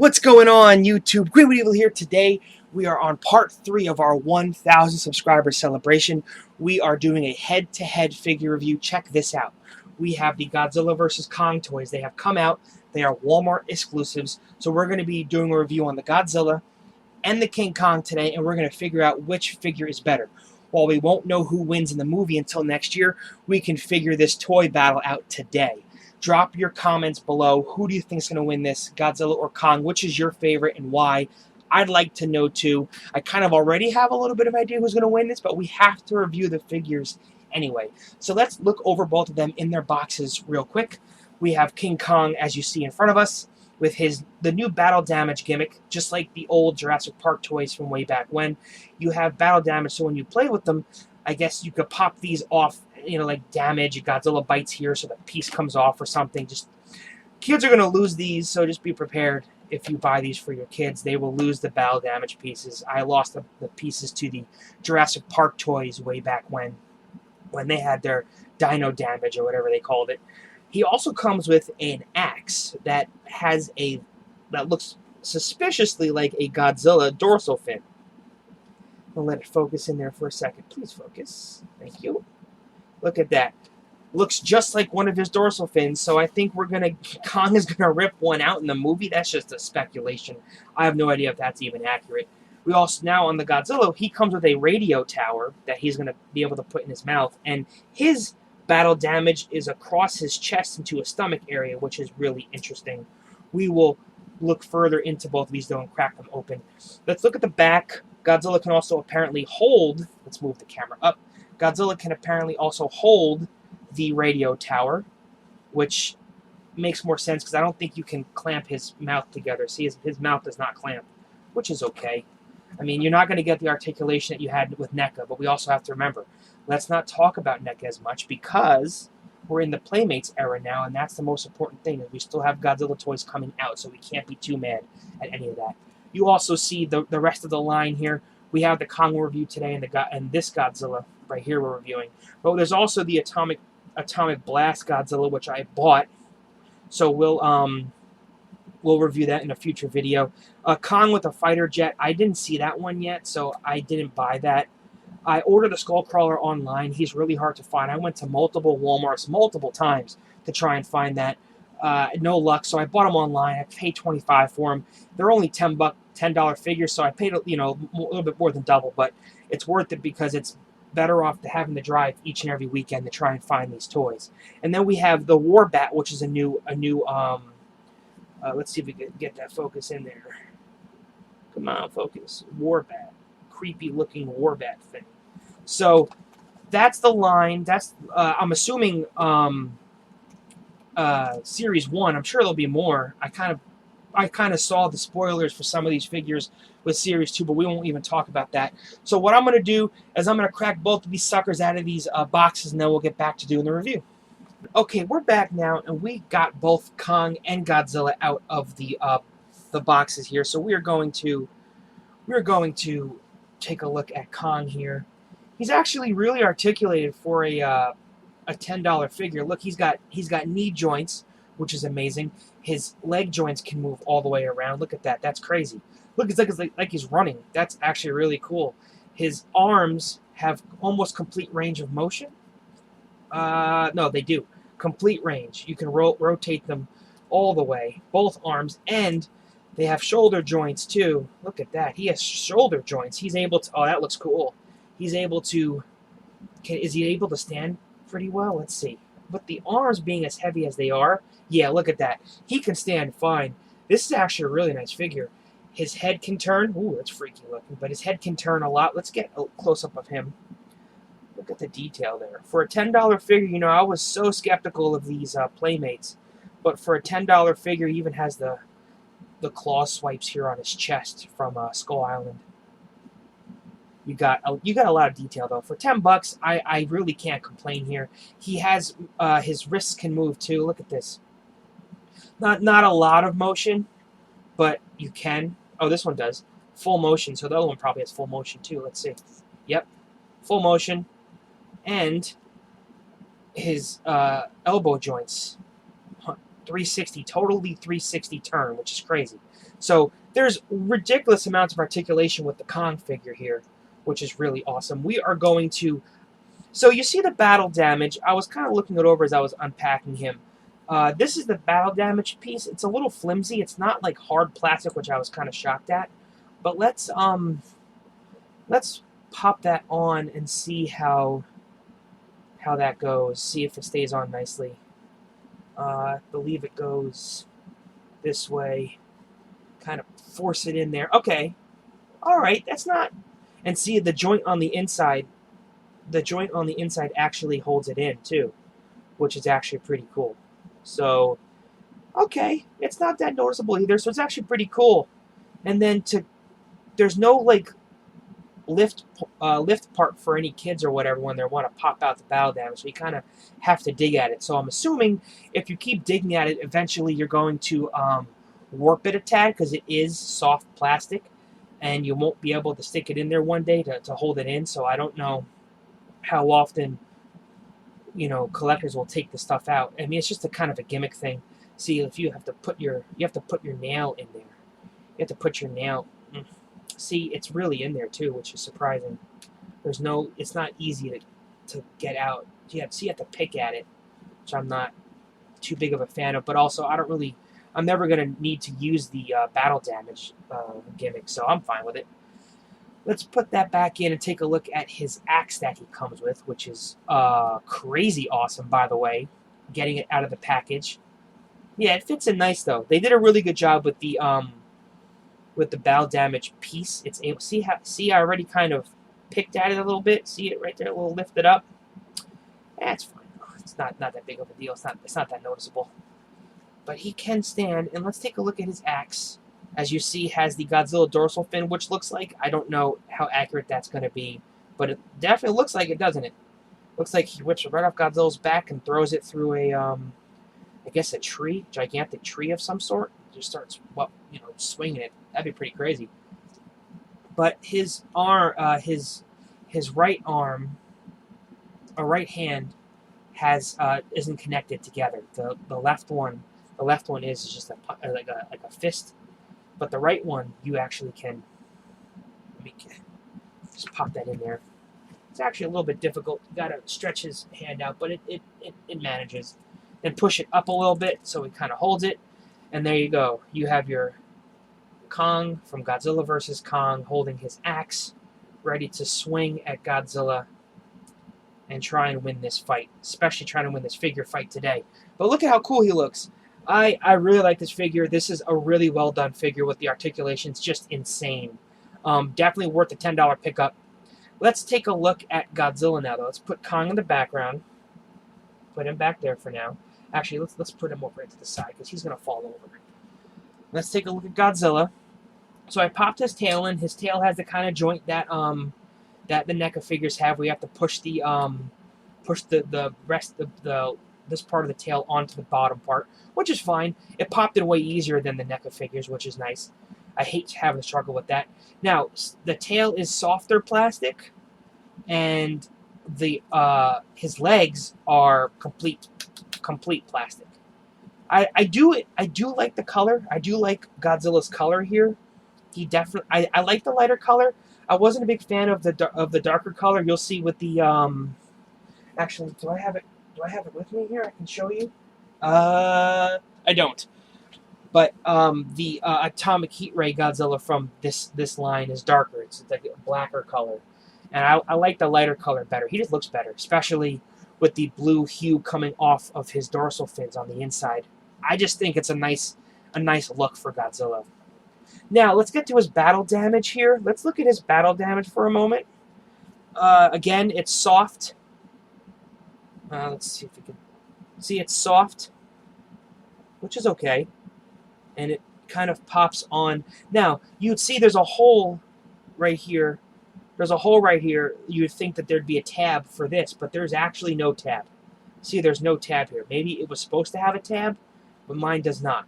What's going on, YouTube? Great Evil here. Today we are on part 3 of our 1,000 subscriber celebration. We are doing a head-to-head figure review. Check this out. We have the Godzilla vs. Kong toys. They have come out. They are Walmart exclusives. So we're going to be doing a review on the Godzilla and the King Kong today, and we're going to figure out which figure is better. While we won't know who wins in the movie until next year, we can figure this toy battle out today. Drop your comments below. Who do you think is going to win this, Godzilla or Kong? Which is your favorite and why? I'd like to know too. I kind of already have a little bit of idea who's going to win this, but we have to review the figures anyway. So let's look over both of them in their boxes real quick. We have King Kong, as you see in front of us, with the new battle damage gimmick, just like the old Jurassic Park toys from way back when. You have battle damage, so when you play with them, I guess you could pop these off, you know, like damage. Godzilla bites here, so the piece comes off or something. Just kids are going to lose these, so just be prepared. If you buy these for your kids, they will lose the battle damage pieces. I lost the pieces to the Jurassic Park toys way back when they had their dino damage or whatever they called it. He also comes with an axe that looks suspiciously like a Godzilla dorsal fin. I'll let it focus in there for a second. Please focus. Thank you. Look at that. Looks just like one of his dorsal fins, so I think Kong is gonna rip one out in the movie. That's just a speculation. I have no idea if that's even accurate. We also, now on the Godzilla, he comes with a radio tower that he's gonna be able to put in his mouth, and his battle damage is across his chest into a stomach area, which is really interesting. We will look further into both of these though and crack them open. Let's look at the back. Godzilla can also apparently hold, let's move the camera up. Godzilla can apparently also hold the radio tower, which makes more sense because I don't think you can clamp his mouth together. See, his mouth does not clamp, which is okay. I mean, you're not going to get the articulation that you had with NECA, but we also have to remember, let's not talk about NECA as much because we're in the Playmates era now, and that's the most important thing. We still have Godzilla toys coming out, so we can't be too mad at any of that. You also see the rest of the line here. We have the Kong review today and this Godzilla right here we're reviewing. But there's also the Atomic Blast Godzilla, which I bought. So we'll review that in a future video. Kong with a fighter jet. I didn't see that one yet, so I didn't buy that. I ordered a Skullcrawler online. He's really hard to find. I went to multiple Walmarts multiple times to try and find that. No luck, so I bought them online. I paid $25 for them. They're only $10 figures, so I paid a little bit more than double, but it's worth it because it's better off to having to drive each and every weekend to try and find these toys. And then we have the War Bat, which is a new let's see if we can get that focus in there. Come on, focus. War Bat, creepy looking War Bat thing. So that's the line. That's I'm assuming Series 1. I'm sure there'll be more. I kind of saw the spoilers for some of these figures with Series 2, but we won't even talk about that. So what I'm going to do is I'm going to crack both of these suckers out of these boxes, and then we'll get back to doing the review. Okay, we're back now, and we got both Kong and Godzilla out of the boxes here. So we're going to take a look at Kong here. He's actually really articulated for a $10 figure. Look, he's got knee joints, which is amazing. His leg joints can move all the way around. Look at that. That's crazy. Look, it's like he's running. That's actually really cool. His arms have almost complete range of motion. No, they do. Complete range. You can rotate them all the way, both arms, and they have shoulder joints too. Look at that. He has shoulder joints. He's able to, oh, that looks cool. He's able to, is he able to stand pretty well? Let's see. But the arms being as heavy as they are, yeah, look at that. He can stand fine. This is actually a really nice figure. His head can turn. Ooh, that's freaky looking. But his head can turn a lot. Let's get a close-up of him. Look at the detail there. For a $10 figure, you know, I was so skeptical of these Playmates. But for a $10 figure, he even has the claw swipes here on his chest from Skull Island. You got a lot of detail though. For $10, I really can't complain here. He has his wrists can move too. Look at this. Not a lot of motion, but you can. Oh, this one does full motion. So the other one probably has full motion too. Let's see. Yep, full motion, and his elbow joints 360, totally 360 turn, which is crazy. So there's ridiculous amounts of articulation with the Kong figure here, which is really awesome. We are going to... So you see the battle damage. I was kind of looking it over as I was unpacking him. This is the battle damage piece. It's a little flimsy. It's not like hard plastic, which I was kind of shocked at. But let's pop that on and see how that goes. See if it stays on nicely. I believe it goes this way. Kind of force it in there. Okay. All right. That's not... And see the joint on the inside. The joint on the inside actually holds it in too, which is actually pretty cool. So, okay, it's not that noticeable either. So it's actually pretty cool. And then there's no like lift part for any kids or whatever when they want to pop out the battle damage. So you kind of have to dig at it. So I'm assuming if you keep digging at it, eventually you're going to warp it a tad because it is soft plastic, and you won't be able to stick it in there one day to hold it in. So I don't know how often, you know, collectors will take the stuff out. I mean, it's just a kind of a gimmick thing. See, if you have to put your nail in there. You have to put your nail. See, it's really in there too, which is surprising. It's not easy to get out. You have to pick at it, which I'm not too big of a fan of. But also, I'm never gonna need to use the battle damage gimmick, so I'm fine with it. Let's put that back in and take a look at his axe that he comes with, which is crazy awesome, by the way. Getting it out of the package. Yeah, it fits in nice though. They did a really good job with the battle damage piece. It's able see I already kind of picked at it a little bit. See it right there, a little lifted up. That's fine. It's not that big of a deal. It's not that noticeable. But he can stand, and let's take a look at his axe. As you see, has the Godzilla dorsal fin, which looks like, I don't know how accurate that's going to be, but it definitely looks like it, doesn't it? Looks like he whips it right off Godzilla's back and throws it through a, I guess a tree, gigantic tree of some sort. Just starts, well, you know, swinging it. That'd be pretty crazy. But his arm, his right arm, or right hand, isn't connected together. The left one is just like a fist. But the right one, you actually can... Let me just pop that in there. It's actually a little bit difficult. You gotta stretch his hand out, but it manages. Then push it up a little bit so it kind of holds it. And there you go. You have your Kong from Godzilla vs. Kong holding his axe, ready to swing at Godzilla and try and win this fight. Especially trying to win this figure fight today. But look at how cool he looks. I really like this figure. This is a really well done figure with the articulation. It's just insane. Definitely worth the $10 pickup. Let's take a look at Godzilla now, though. Let's put Kong in the background. Put him back there for now. Actually, let's put him over into the side because he's going to fall over. Let's take a look at Godzilla. So I popped his tail in. His tail has the kind of joint that the NECA figures have. We have to push the rest of this part of the tail onto the bottom part, which is fine. It popped it away easier than the NECA figures, which is nice. I hate having to struggle with that. Now, the tail is softer plastic, and his legs are complete plastic. I do like the color. I do like Godzilla's color here. He definitely... I like the lighter color. I wasn't a big fan of the darker color. You'll see with the actually, do I have it with me here? I can show you. I don't. But the Atomic Heat Ray Godzilla from this line is darker. It's like a blacker color. And I like the lighter color better. He just looks better, especially with the blue hue coming off of his dorsal fins on the inside. I just think it's a nice look for Godzilla. Now, let's get to his battle damage here. Let's look at his battle damage for a moment. Again, it's soft. Let's see if we can... See, it's soft, which is okay. And it kind of pops on. Now, you'd see there's a hole right here. There's a hole right here. You'd think that there'd be a tab for this, but there's actually no tab. See, there's no tab here. Maybe it was supposed to have a tab, but mine does not.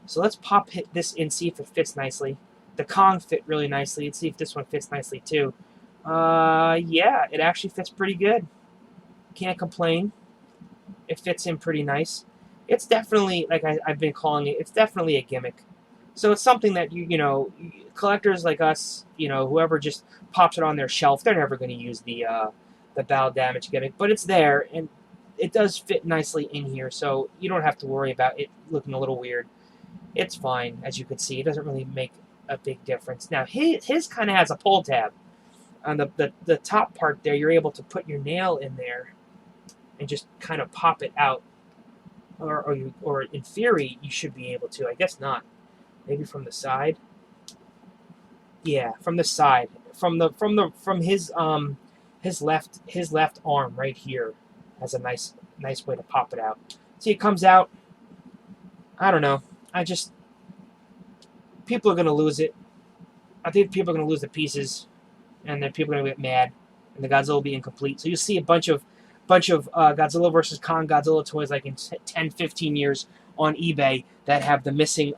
So let's hit this in, see if it fits nicely. The Kong fit really nicely. Let's see if this one fits nicely too. Yeah, it actually fits pretty good. Can't complain. It fits in pretty nice. It's definitely, like I've been calling it, it's definitely a gimmick. So it's something that collectors like us, whoever just pops it on their shelf, they're never going to use the battle damage gimmick, but it's there and it does fit nicely in here, so you don't have to worry about it looking a little weird. It's fine, as you can see. It doesn't really make a big difference. Now his kind of has a pull tab on the top part there. You're able to put your nail in there and just kind of pop it out, or in theory you should be able to. I guess not. Maybe from the side. Yeah, from the side, from his left arm right here has a nice way to pop it out. See, it comes out. I don't know. People are gonna lose it. I think people are gonna lose the pieces, and then people are gonna get mad, and the Godzilla will be incomplete. So you'll see a bunch of Godzilla versus Kong Godzilla toys like in 10, 15 years on eBay that have the missing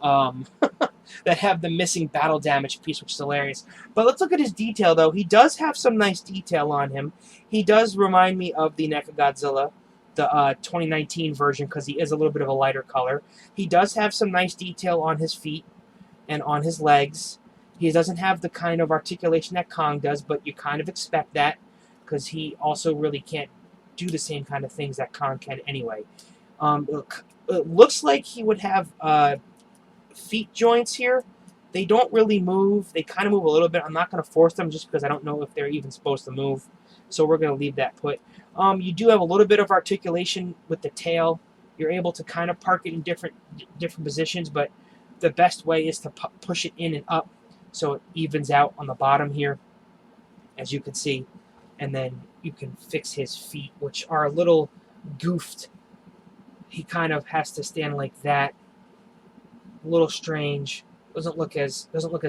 that have the missing battle damage piece, which is hilarious. But let's look at his detail, though. He does have some nice detail on him. He does remind me of the Godzilla, the 2019 version, because he is a little bit of a lighter color. He does have some nice detail on his feet and on his legs. He doesn't have the kind of articulation that Kong does, but you kind of expect that because he also really can't do the same kind of things that Kong can anyway. It looks like he would have feet joints here. They don't really move. They kind of move a little bit. I'm not going to force them just because I don't know if they're even supposed to move. So we're going to leave that put. You do have a little bit of articulation with the tail. You're able to kind of park it in different positions, but the best way is to push it in and up so it evens out on the bottom here, as you can see. And then you can fix his feet, which are a little goofed. He kind of has to stand like that. A little strange. Doesn't look as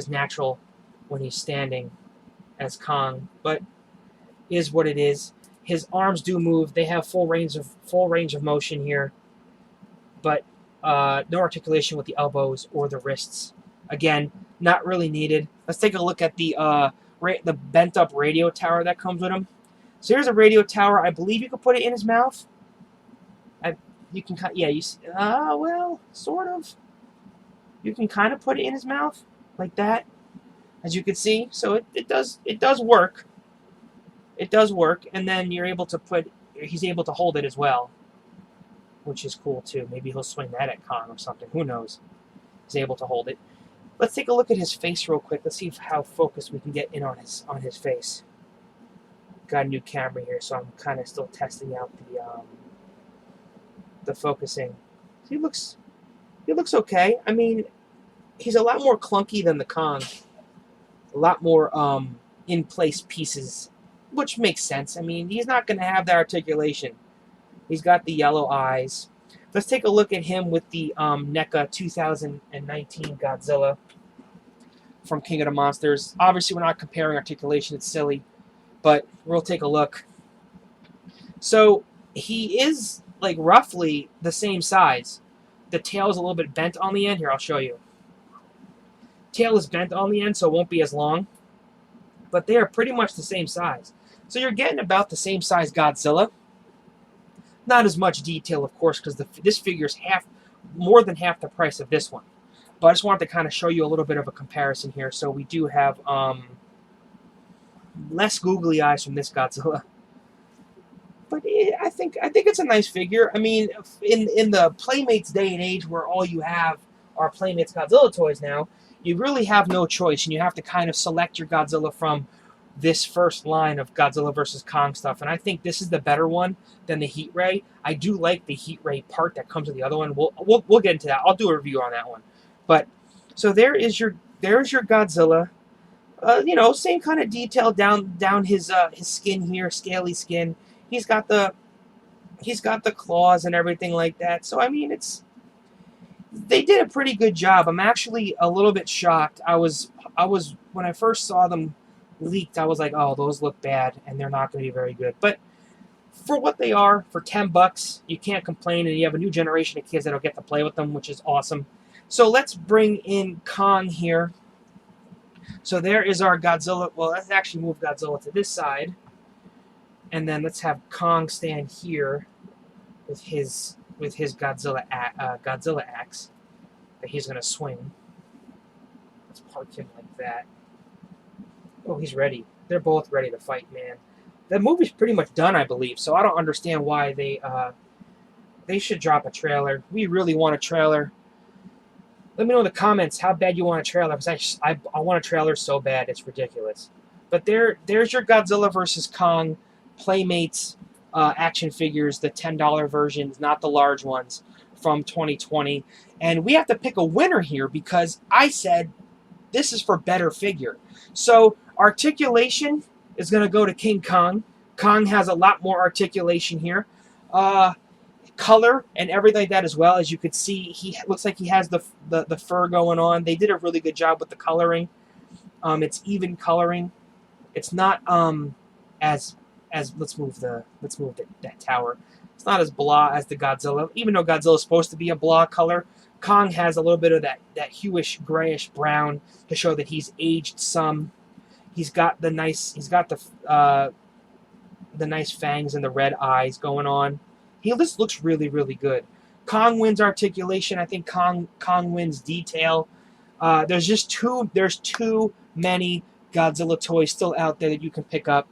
natural when he's standing as Kong, but is what it is. His arms do move. They have full range of motion here, but no articulation with the elbows or the wrists. Again, not really needed. Let's take a look at the bent up radio tower that comes with him. So here's a radio tower. I believe you can put it in his mouth. You can, yeah, you see, well, sort of. You can kind of put it in his mouth like that, as you can see. So it does work. It does work, and then he's able to hold it as well, which is cool too. Maybe he'll swing that at Kong or something. Who knows? He's able to hold it. Let's take a look at his face real quick. Let's see how focused we can get in on his face. Got a new camera here, so I'm kind of still testing out the focusing. He looks okay. I mean, he's a lot more clunky than the Kong. A lot more in-place pieces, which makes sense. I mean, he's not going to have that articulation. He's got the yellow eyes. Let's take a look at him with the NECA 2019 Godzilla from King of the Monsters. Obviously, we're not comparing articulation. It's silly. But we'll take a look. So he is like roughly the same size. The tail is a little bit bent on the end. Here, I'll show you. Tail is bent on the end, so it won't be as long. But they are pretty much the same size. So you're getting about the same size Godzilla. Not as much detail, of course, because this figure is more than half the price of this one. But I just wanted to kind of show you a little bit of a comparison here. So we do have less googly eyes from this Godzilla. But I think it's a nice figure. I mean, in the Playmates day and age where all you have are Playmates Godzilla toys now, you really have no choice, and you have to kind of select your Godzilla from this first line of Godzilla vs. Kong stuff. And I think this is the better one than the Heat Ray. I do like the Heat Ray part that comes with the other one. We'll get into that. I'll do a review on that one. But so there's your Godzilla. Same kind of detail down his skin here, scaly skin. He's got the claws and everything like that. So I mean, they did a pretty good job. I'm actually a little bit shocked. I was when I first saw them leaked, I was like, oh, those look bad and they're not going to be very good. But for what they are, for $10, you can't complain, and you have a new generation of kids that'll get to play with them, which is awesome. So let's bring in Kong here. So there is our Godzilla. Well, let's actually move Godzilla to this side. And then let's have Kong stand here with his Godzilla axe that he's going to swing. Let's park him like that. Oh, he's ready. They're both ready to fight, man. The movie's pretty much done, I believe, so I don't understand why they should drop a trailer. We really want a trailer. Let me know in the comments how bad you want a trailer, because I want a trailer so bad, it's ridiculous. But there's your Godzilla vs. Kong Playmates action figures, the $10 versions, not the large ones, from 2020. And we have to pick a winner here because I said this is for better figure. So Articulation is going to go to King Kong. Kong has a lot more articulation here. Color and everything like that as well. As you could see, he looks like he has the fur going on. They did a really good job with the coloring. It's even coloring. It's not as let's move that tower. It's not as blah as the Godzilla. Even though Godzilla is supposed to be a blah color, Kong has a little bit of that hueish grayish brown to show that he's aged some. He's got the nice fangs and the red eyes going on. This looks really, really good. Kong wins articulation. I think Kong wins detail. There's too many Godzilla toys still out there that you can pick up.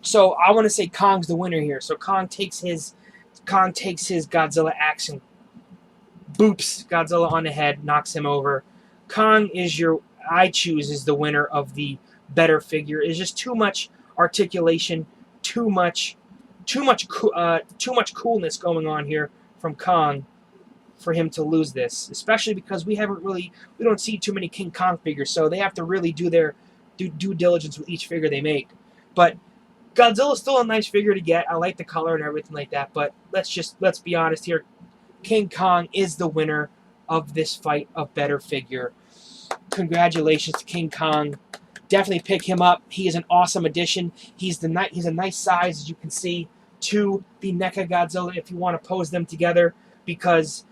So I want to say Kong's the winner here. So Kong takes his Godzilla axe and boops Godzilla on the head, knocks him over. Kong is the winner of the better figure. It's just too much articulation, too much coolness going on here from Kong for him to lose this, especially because we don't see too many King Kong figures, so they have to really do their due diligence with each figure they make. But Godzilla's still a nice figure to get. I like the color and everything like that, but let's be honest here. King Kong is the winner of this fight of better figure. Congratulations to King Kong. Definitely pick him up. He is an awesome addition. He's a nice size, as you can see, to the NECA Godzilla if you want to pose them together, because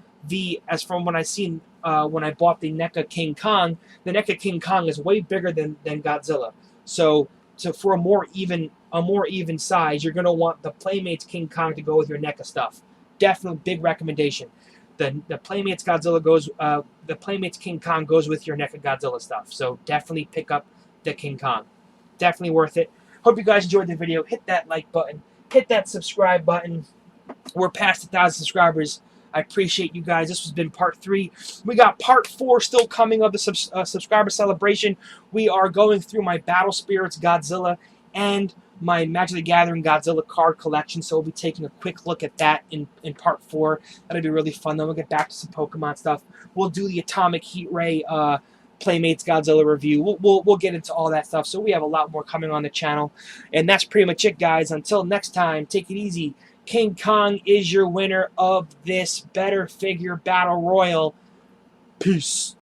as from what I've seen when I bought the NECA King Kong, the NECA King Kong is way bigger than Godzilla. So for a more even size, you're going to want the Playmates King Kong to go with your NECA stuff. Definitely big recommendation. The Playmates Godzilla the Playmates King Kong goes with your NECA Godzilla stuff. So definitely pick up the King Kong. Definitely worth it. Hope you guys enjoyed the video. Hit that like button. Hit that subscribe button. We're past 1,000 subscribers. I appreciate you guys. This has been part 3. We got part 4 still coming of the subscriber celebration. We are going through my Battle Spirits Godzilla and my Magic the Gathering Godzilla card collection, so we'll be taking a quick look at that in part 4. That'll be really fun. Then we'll get back to some Pokemon stuff. We'll do the Atomic Heat Ray Playmates Godzilla review. We'll get into all that stuff. So we have a lot more coming on the channel. And that's pretty much it, guys. Until next time, take it easy. King Kong is your winner of this better figure battle royal. Peace.